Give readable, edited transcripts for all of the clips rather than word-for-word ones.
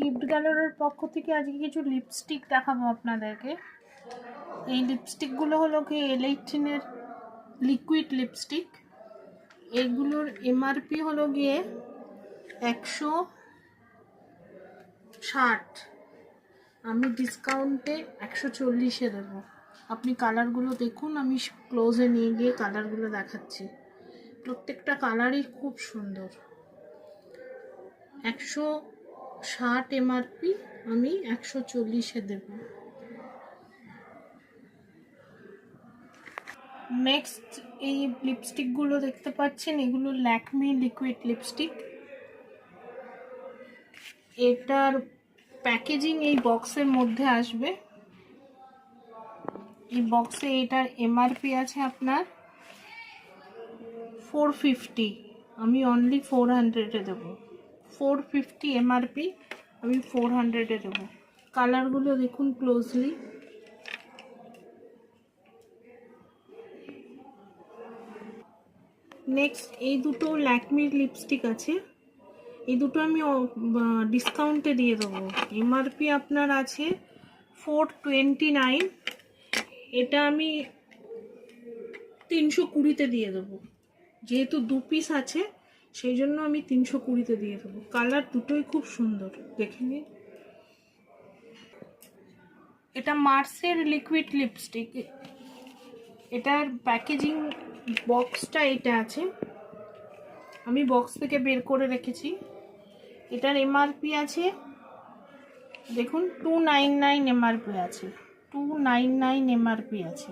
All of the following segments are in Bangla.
গিফট গ্যালারির পক্ষ থেকে আজকে কিছু লিপস্টিক দেখাবো আপনাদেরকে। এই লিপস্টিকগুলো হলো কি L18-এর লিকুইড লিপস্টিক। এগুলোর এমআরপি হলো গিয়ে 160, আমি ডিসকাউন্টে 140-এ দেবো। আপনি কালারগুলো দেখুন, আমি ক্লোজে নিয়ে গিয়ে কালারগুলো দেখাচ্ছি। প্রত্যেকটা কালারই খুব সুন্দর। 160 এমআরপি, আমি 140-এ দেব। নেক্সট এই লিপস্টিকগুলো দেখতে পাচ্ছেন, এগুলো ল্যাকমি লিকুইড লিপস্টিক। এটার প্যাকেজিং এই বক্সের মধ্যে আসবে। এই বক্সে এটার এমআরপি আছে আপনার 450, আমি অনলি 400-এ দেবো। 450 এমআরপি, আমি 400-এ দেবো। কালারগুলো দেখুন ক্লোজলি। নেক্সট এই দুটো ল্যাকমির লিপস্টিক আছে, এই দুটো আমি ডিসকাউন্টে দিয়ে দেবো। এমআরপি আপনার আছে 429, এটা আমি 320-তে দিয়ে দেবো। যেহেতু 2 পিস আছে সেই জন্য আমি 320-তে দিয়ে দেবো। কালার দুটোই খুব সুন্দর, দেখে নিন। এটা মার্সের লিকুইড লিপস্টিক। এটার প্যাকেজিং বক্সটা এটা আছে, আমি বক্স থেকে বের করে রেখেছি। এটার এমআরপি আছে দেখুন 299 এমআরপি আছে, 299 এমআরপি আছে।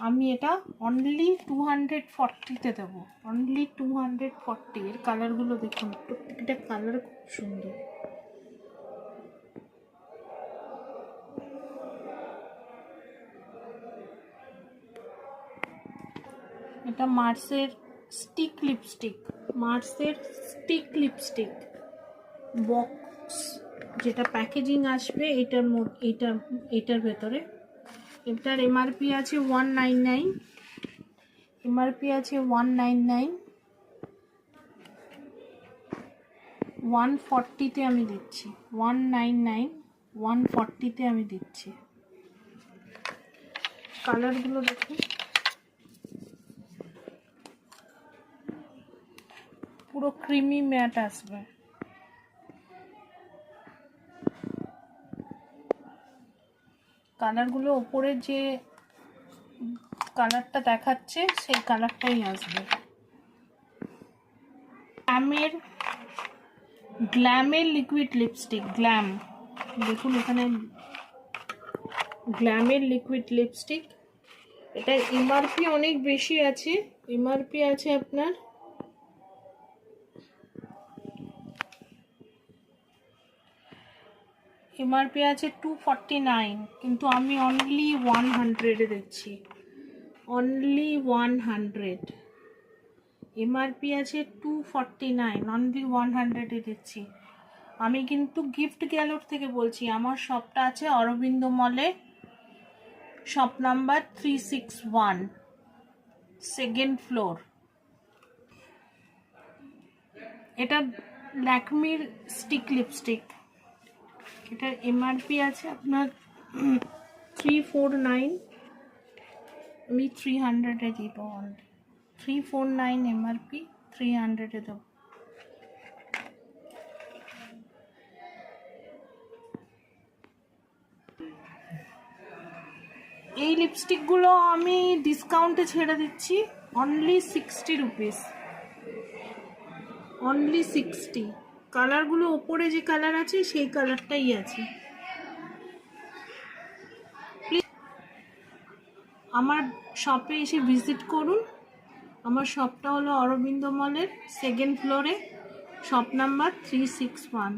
আমি এটা অনলি 240-তে দেবো, অনলি 240। এর কালারগুলো দেখুন, প্রত্যেকটা কালার খুব সুন্দর। এটা মার্সের স্টিক লিপস্টিক, মার্সের স্টিক লিপস্টিক বক্স, যেটা প্যাকেজিং আসবে এটার মধ্যে, এটার ভেতরে। এটার এমআরপি আছে 199, এমআরপি আছে 199। 140-তে আমি দিচ্ছি, 199 140-তে আমি দিচ্ছি। কালারগুলো দেখুন, পুরো ক্রিমি ম্যাট আসবে। কালারগুলো ওপরে যে কালারটা দেখাচ্ছে সেই কালারটাই আসবে। গ্ল্যামের লিকুইড লিপস্টিক, গ্ল্যাম, দেখুন এখানে গ্ল্যামের লিকুইড লিপস্টিক। এটার এমআরপি অনেক বেশি আছে, এমআরপি আছে আপনার এমআরপি আছে 249, কিন্তু আমি অনলি 100-এ দিচ্ছি, অনলি 100। এমআরপি আছে 249, অনলি 100-এ দিচ্ছি। আমি কিন্তু গিফট গ্যালারি থেকে বলছি, আমার শপটা আছে অরবিন্দ মলে, শপ নাম্বার 361, 2nd ফ্লোর। এটা ল্যাকমির স্টিক লিপস্টিক। এটার এমআরপি আছে আপনার 349, আমি 300-এ দিব, 349 এমআরপি, 300-এ দেব। এই লিপস্টিকগুলো আমি ডিসকাউন্টে ছেড়ে দিচ্ছি, অনলি 60 রুপিস, অনলি 60। কালারগুলো ওপরে যে কালার আছে সেই কালারটাই আছে। আমার শপে এসে ভিজিট করুন। আমার শপটা হলো অরবিন্দ মলের 2nd ফ্লোরে, শপ নাম্বার 361।